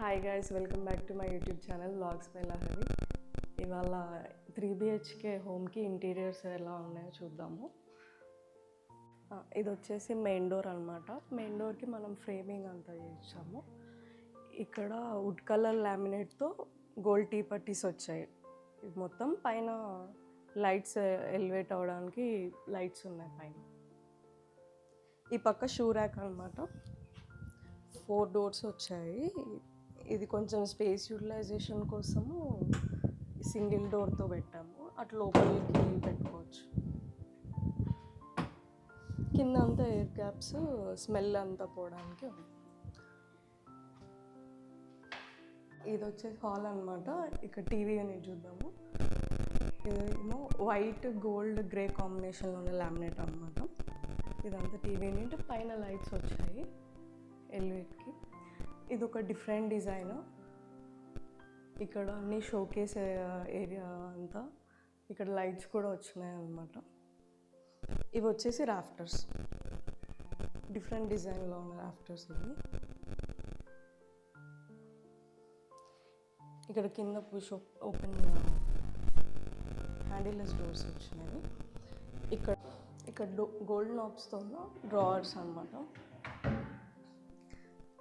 Hi guys, welcome back to my YouTube channel vlogs by Lahari. ఇవాళ 3BHK హోమ్కి interiors ఎలా ఉన్నాయో చూద్దాము. ఇది వచ్చేసి మెయిన్ డోర్ అనమాట. మెయిన్ డోర్కి మనం ఫ్రేమింగ్ అంతా చేయించాము. ఇక్కడ వుడ్ కలర్ లామినేట్తో గోల్డ్ టీ పట్టీస్ వచ్చాయి. ఇది మొత్తం పైన లైట్స్ ఎలివేట్ అవ్వడానికి లైట్స్ ఉన్నాయి పైన. ఈ పక్క షూ ర్యాక్ అనమాట. 4 డోర్స్ వచ్చాయి. ఇది కొంచెం స్పేస్ యూటిలైజేషన్ కోసము సింగిల్ డోర్తో పెట్టాము. అటు లోపలికి పెట్టుకోవచ్చు. కింద అంతా ఎయిర్ గ్యాప్స్, స్మెల్ అంతా పోవడానికి ఉంది. ఇది వచ్చేసి హాల్ అనమాట. ఇక్కడ టీవీ అనేది చూద్దాము. ఇదేమో వైట్ గోల్డ్ గ్రే కాంబినేషన్లో ఉన్న లామినేట్ అనమాట. ఇదంతా టీవీ యూనిట్. పైన లైట్స్ వచ్చాయి ఎలివేట్కి. ఇది ఒక డిఫరెంట్ డిజైన్. ఇక్కడ అన్ని షోకేస్ ఏరియా అంతా. ఇక్కడ లైట్స్ కూడా వచ్చినాయి అన్నమాట. ఇవి వచ్చేసి రాఫ్టర్స్, డిఫరెంట్ డిజైన్లో ఉన్న రాఫ్టర్స్ ఇవి. ఇక్కడ కింద పుష్ ఓపెన్ హ్యాండిల్లెస్ డోర్స్ వచ్చినాయి. ఇక్కడ గోల్డ్ నాబ్స్తో ఉన్న డ్రావర్స్ అన్నమాట.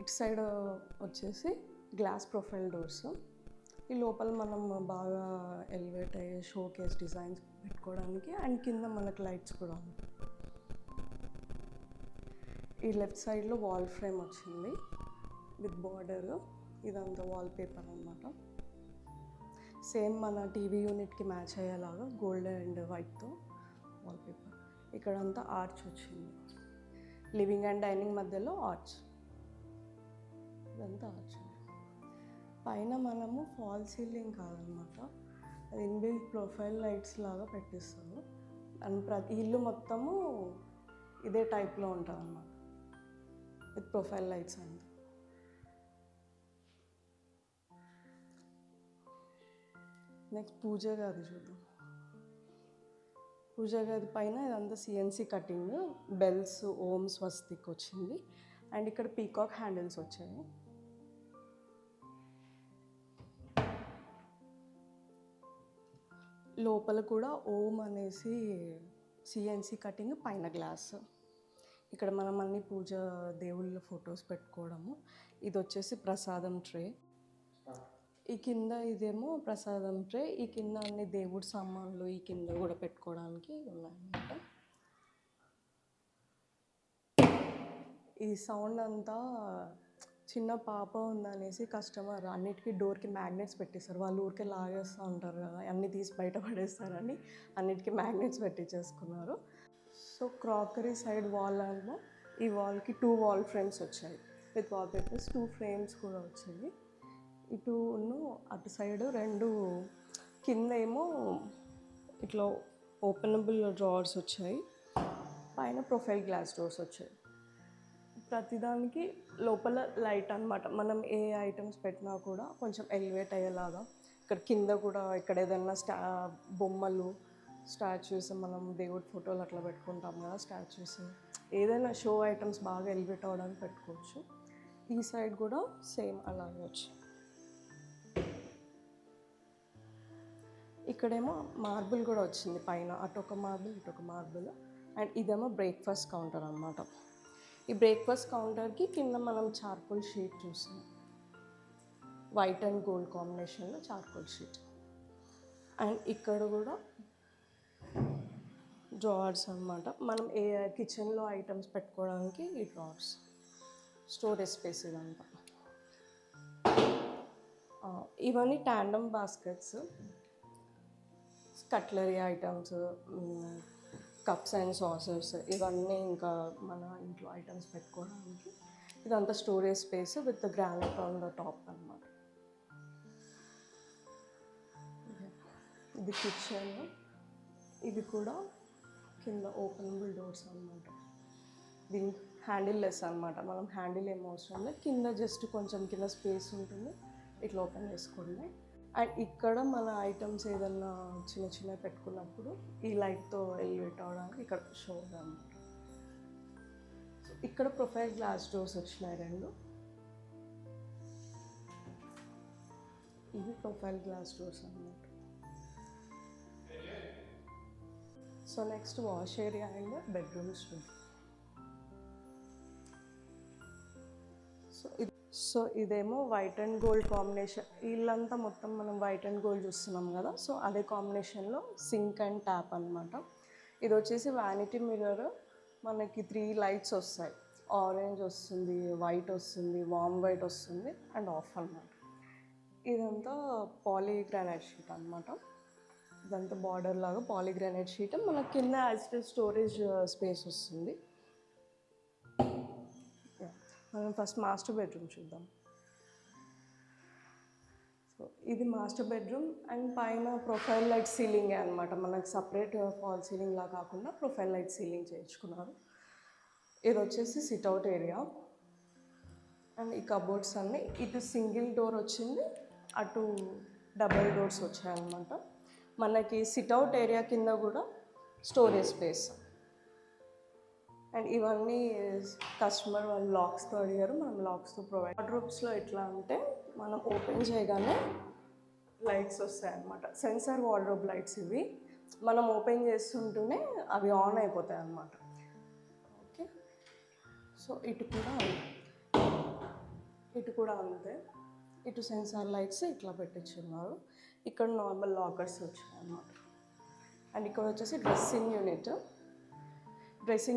ఇటు సైడ్ వచ్చేసి గ్లాస్ ప్రొఫైల్ డోర్స్. ఈ లోపల మనం బాగా ఎలివేట్ అయ్యే షో కేస్ డిజైన్స్ పెట్టుకోవడానికి. అండ్ కింద మనకు లైట్స్ కూడా ఉంటాయి. ఈ లెఫ్ట్ సైడ్లో వాల్ ఫ్రేమ్ వచ్చింది విత్ బార్డర్. ఇదంతా వాల్ పేపర్ అనమాట. సేమ్ మన టీవీ యూనిట్కి మ్యాచ్ అయ్యేలాగా గోల్డ్ అండ్ వైట్తో వాల్ పేపర్. ఇక్కడంతా ఆర్చ్ వచ్చింది. లివింగ్ అండ్ డైనింగ్ మధ్యలో ఆర్చ్. ఇదంతా ఆర్చ్. పైన మనము ఫాల్ సీలింగ్ కాదనమాట, అది ఇన్బిల్ట్ ప్రొఫైల్ లైట్స్ లాగా పెట్టిస్తాము. అండ్ ప్రతి ఇల్లు మొత్తము ఇదే టైప్లో ఉంటుంది అన్నమాట, విత్ ప్రొఫైల్ లైట్స్ అంతా. నెక్స్ట్ పూజ గది చూద్దాం. పూజ గది పైన ఇదంతా CNC కటింగ్, బెల్స్, ఓం, స్వస్తిక్ వచ్చింది. అండ్ ఇక్కడ పీకాక్ హ్యాండిల్స్ వచ్చాయి. లోపల కూడా ఓం అనేసి CNC కటింగ్, పైన గ్లాస్. ఇక్కడ మనం అన్ని పూజ దేవుళ్ళ ఫొటోస్ పెట్టుకోవడము. ఇది వచ్చేసి ప్రసాదం ట్రే. ఈ కింద ఇదేమో ప్రసాదం ట్రే. ఈ కింద అన్ని దేవుడి సామాన్లు ఈ కింద కూడా పెట్టుకోవడానికి ఉన్నాయన్నమాట. ఈ సౌండ్ అంతా చిన్న పాప ఉందనేసి కస్టమర్ అన్నిటికీ డోర్కి మ్యాగ్నెట్స్ పెట్టేస్తారు. వాళ్ళు ఊరికే లాగేస్తూ ఉంటారు కదా, అన్నీ తీసి బయట పడేస్తారని అన్నిటికీ మ్యాగ్నెట్స్ పెట్టించేసుకున్నారు. సో క్రాకరీ సైడ్ వాల్ ఏమో, ఈ వాల్కి 2 వాల్ ఫ్రేమ్స్ వచ్చాయి విత్ వాల్ పేపర్స్. 2 ఫ్రేమ్స్ కూడా వచ్చాయి. ఇటును అటు సైడ్ 2. కింద ఏమో ఇట్లా ఓపెనబుల్ డ్రావర్స్ వచ్చాయి. పైన ప్రొఫైల్ గ్లాస్ డోర్స్ వచ్చాయి. ప్రతిదానికి లోపల లైట్ అనమాట. మనం ఏ ఐటమ్స్ పెట్టినా కూడా కొంచెం ఎలివేట్ అయ్యేలాగా. ఇక్కడ కింద కూడా ఇక్కడ ఏదైనా బొమ్మలు, స్టాచ్యూస్, మనం దేవుడి ఫోటోలు అట్లా పెట్టుకుంటాం కదా, స్టాచ్యూస్, ఏదైనా షో ఐటమ్స్ బాగా ఎలివేట్ అవ్వడానికి పెట్టుకోవచ్చు. ఈ సైడ్ కూడా సేమ్ అలాగే వచ్చి. ఇక్కడేమో మార్బుల్ కూడా వచ్చింది పైన. అటొక మార్బుల్, ఇటొక మార్బుల్. అండ్ ఇదేమో బ్రేక్ఫాస్ట్ కౌంటర్ అనమాట. ఈ బ్రేక్ఫాస్ట్ కౌంటర్కి కింద మనం చార్కోల్ షీట్ చూసాం, వైట్ అండ్ గోల్డ్ కాంబినేషన్లో చార్కోల్ షీట్. అండ్ ఇక్కడ కూడా డ్రావర్స్ అనమాట. మనం ఏ కిచెన్లో ఐటమ్స్ పెట్టుకోవడానికి ఈ డ్రావర్స్, స్టోరేజ్ స్పేస్ ఇదంతా. ఇవన్నీ tandem baskets, cutlery items, cups and saucers, ఇవన్నీ ఇంకా మన ఇంట్లో ఐటమ్స్ పెట్టుకోవడానికి. ఇదంతా storage space with granite on the top అన్నమాట. ఇది కిచెన్. ఇది కూడా కింద ఓపెనబుల్ డోర్స్ అన్నమాట. దీని హ్యాండిల్ లెస్ అనమాట. మనం హ్యాండిల్ ఏం అవసరం లేదు. కింద జస్ట్ కొంచెం కింద స్పేస్ ఉంటుంది, ఇట్లా ఓపెన్ చేసుకోండి. అండ్ ఇక్కడ మన ఐటమ్స్ ఏదన్నా చిన్న చిన్నవి పెట్టుకున్నప్పుడు ఈ లైట్తో ఎలివేట్ అవ్వడానికి ఇక్కడ షో అన్నమాట. సో ఇక్కడ ప్రొఫైల్ గ్లాస్ డోర్స్ వచ్చినాయి 2. ఇవి ప్రొఫైల్ గ్లాస్ డోర్స్ అన్నమాట. So next wash area and bedrooms. So ఇదేమో వైట్ అండ్ గోల్డ్ కాంబినేషన్. ఇల్లంతా మొత్తం మనం వైట్ అండ్ గోల్డ్ చూస్తున్నాం కదా, సో అదే కాంబినేషన్లో సింక్ అండ్ ట్యాప్ అనమాట. ఇది వచ్చేసి వ్యానిటీ మిర్రర్. మనకి 3 లైట్స్ వస్తాయి. ఆరెంజ్ వస్తుంది, వైట్ వస్తుంది, వామ్ వైట్ వస్తుంది అండ్ ఆఫ్ అనమాట. ఇదంతా పాలీగ్రానైట్ షీట్ అనమాట. ఇదంతా బార్డర్ లాగా పాలీగ్రానైట్ షీట్. మనకి కింద యాజ్ స్టోరేజ్ స్పేస్ వస్తుంది. మనం ఫస్ట్ మాస్టర్ బెడ్రూమ్ చూద్దాం. సో ఇది మాస్టర్ బెడ్రూమ్ అండ్ పైన ప్రొఫైల్ లైట్ సీలింగే అనమాట. మనకు సపరేట్ ఫాల్ సీలింగ్లా కాకుండా ప్రొఫైల్ లైట్ సీలింగ్ చేయించుకున్నారు. ఇది వచ్చేసి సిట్అవుట్ ఏరియా అండ్ ఈ కబోర్డ్స్ అన్నీ ఇటు సింగిల్ డోర్ వచ్చింది, అటు డబల్ డోర్స్ వచ్చాయన్నమాట. మనకి సిట్అవుట్ ఏరియా కింద కూడా స్టోరేజ్ స్పేస్. అండ్ ఇవన్నీ కస్టమర్ వాళ్ళు లాక్స్తో అడిగారు, మనం లాక్స్తో ప్రొవైడ్. వార్డ్రోబ్స్లో ఎట్లా అంటే మనం ఓపెన్ చేయగానే లైట్స్ వస్తాయి అన్నమాట. సెన్సార్ వార్డ్రోబ్ లైట్స్ ఇవి. మనం ఓపెన్ చేస్తుంటూనే అవి ఆన్ అయిపోతాయి అన్నమాట. ఓకే, సో ఇటు కూడా అంతే. ఇటు సెన్సార్ లైట్స్ ఇట్లా పెట్టించున్నారు. ఇక్కడ నార్మల్ లాకర్స్ వచ్చాయి అన్నమాట. అండ్ ఇక్కడ వచ్చేసి డ్రెస్సింగ్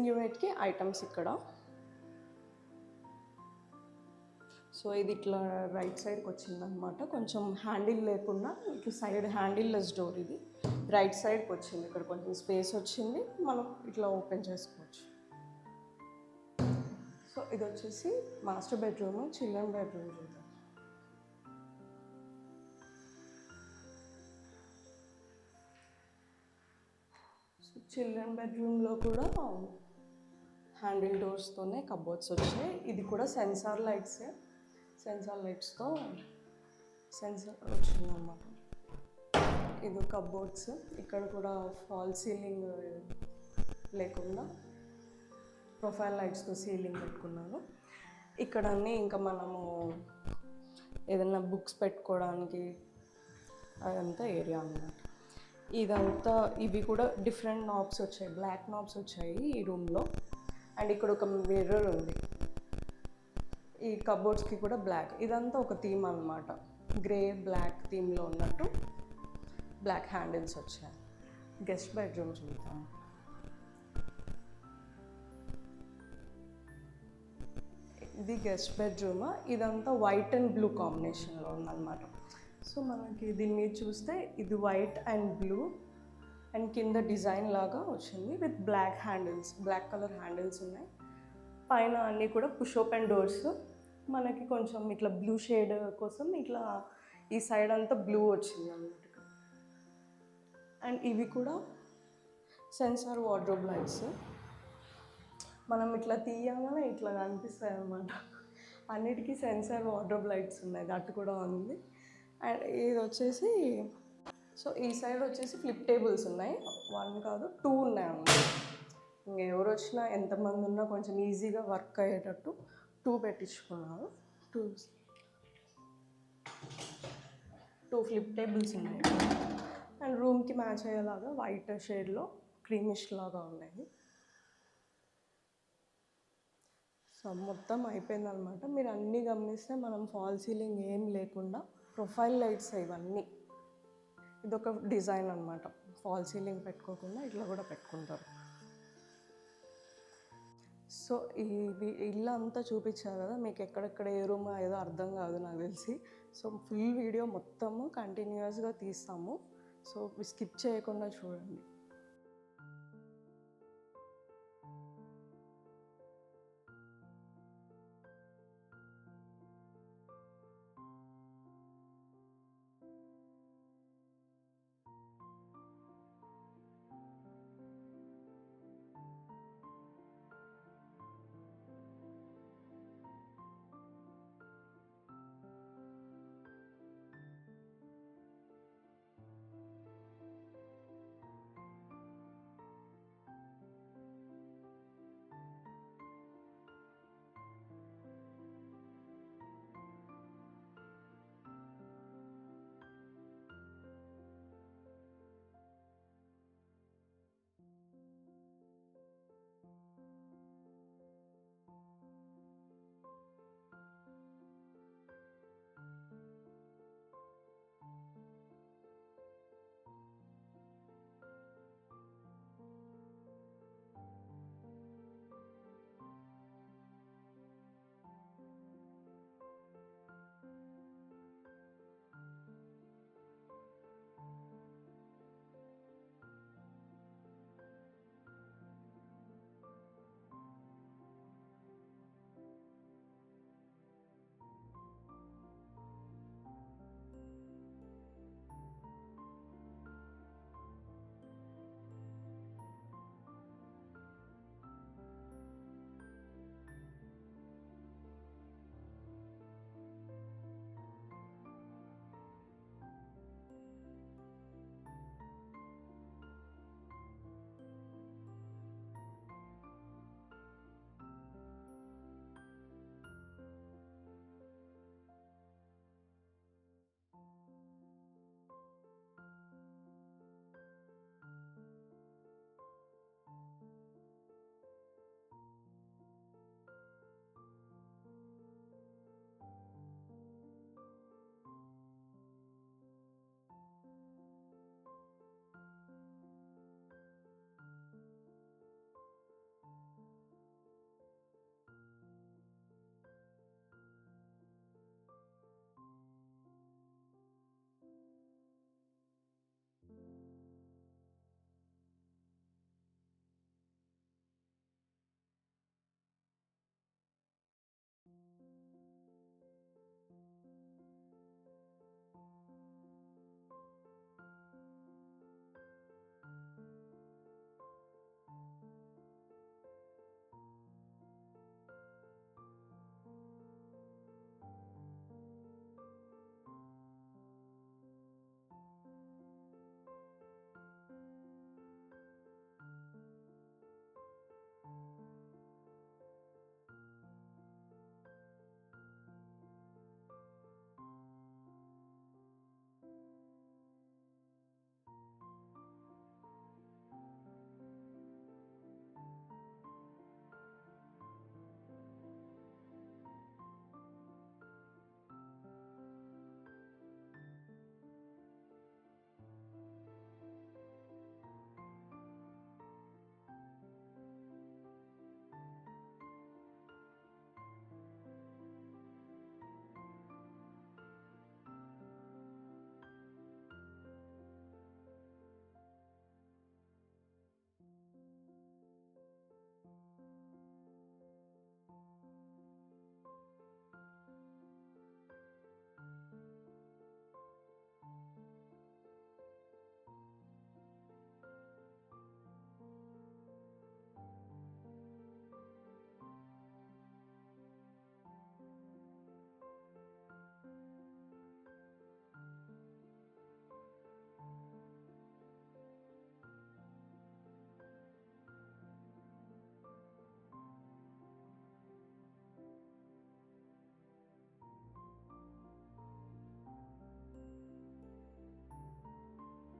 యూనిట్కి ఐటమ్స్ ఇక్కడ. సో ఇది ఇట్లా రైట్ సైడ్కి వచ్చిందనమాట. కొంచెం హ్యాండిల్ లేకుండా ఇట్లా సైడ్ హ్యాండిల్లెస్ డోర్. ఇది రైట్ సైడ్కి వచ్చింది. ఇక్కడ కొంచెం స్పేస్ వచ్చింది, మనం ఇట్లా ఓపెన్ చేసుకోవచ్చు. సో ఇది వచ్చేసి మాస్టర్ బెడ్రూమ్, చిల్డ్రన్ బెడ్రూమ్ చూద్దాం. చిల్డ్రన్ బెడ్రూమ్లో కూడా హ్యాండిల్ డోర్స్తోనే కబోర్డ్స్ వచ్చాయి. ఇది కూడా సెన్సార్ లైట్స్తో సెన్సార్ వచ్చిందన్నమాట. ఇది కబోర్డ్స్. ఇక్కడ కూడా ఫాల్ సీలింగ్ లేకుండా ప్రొఫైల్ లైట్స్తో సీలింగ్ పెట్టుకున్నాను. ఇక్కడ అన్నీ ఇంకా మనము ఏదైనా బుక్స్ పెట్టుకోవడానికి అదంతా ఏరియా అన్నమాట. ఇదంతా ఇవి కూడా డిఫరెంట్ నాబ్స్ వచ్చాయి, బ్లాక్ నాబ్స్ వచ్చాయి ఈ రూమ్లో. అండ్ ఇక్కడ ఒక మిర్రర్ ఉంది. ఈ కబోర్డ్స్కి కూడా బ్లాక్. ఇదంతా ఒక థీమ్ అన్నమాట. గ్రే బ్లాక్ థీమ్లో ఉన్నట్టు బ్లాక్ హ్యాండిల్స్ వచ్చాయి. గెస్ట్ బెడ్రూమ్ చూద్దాం. ఇది గెస్ట్ బెడ్రూమ్. ఇదంతా వైట్ అండ్ బ్లూ కాంబినేషన్లో ఉందన్నమాట. సో మనకి దీని మీద చూస్తే ఇది వైట్ అండ్ బ్లూ అండ్ కింద డిజైన్ లాగా వచ్చింది with black handles, black colour handles ఉన్నాయి. పైన అన్నీ కూడా పుష్ ఓపెన్ డోర్స్. మనకి కొంచెం ఇట్లా బ్లూ షేడ్ కోసం ఇట్లా ఈ సైడ్ అంతా బ్లూ వచ్చింది అన్నమాట. అండ్ ఇవి కూడా సెన్సార్ వార్డ్రోబ్ లైట్స్. మనం ఇట్లా తీయగానే ఇట్లా కనిపిస్తాయి అన్నమాట. అన్నిటికీ సెన్సార్ వార్డ్రోబ్ లైట్స్ ఉన్నాయి. అటు కూడా ఉంది. అండ్ ఇది వచ్చేసి, సో ఈ సైడ్ వచ్చేసి ఫ్లిప్ టేబుల్స్ ఉన్నాయి. 1 కాదు 2 ఉన్నాయి అన్నమాట. ఇంకా ఎవరు వచ్చినా ఎంతమంది ఉన్నా కొంచెం ఈజీగా వర్క్ అయ్యేటట్టు 2 పెట్టించుకున్నారు. 2 ఫ్లిప్ టేబుల్స్ ఉన్నాయి. అండ్ రూమ్కి మ్యాచ్ అయ్యేలాగా వైట్ షేడ్లో క్రీమిష్ లాగా ఉన్నాయి. సో మొత్తం అయిపోయిందనమాట. మీరు అన్నీ గమనిస్తే మనం ఫాల్ సీలింగ్ ఏం లేకుండా ప్రొఫైల్ లైట్స్ ఇవన్నీ. ఇదొక డిజైన్ అనమాట. ఫాల్ సీలింగ్ పెట్టుకోకుండా ఇట్లా కూడా పెట్టుకుంటారు. సో ఈ ఇల్లు అంతా చూపించారు కదా, మీకు ఎక్కడెక్కడ ఏ రూమ్ ఏదో అర్థం కాదు నాకు తెలిసి. సో ఫుల్ వీడియో మొత్తము కంటిన్యూస్గా తీస్తాము. సో స్కిప్ చేయకుండా చూడండి.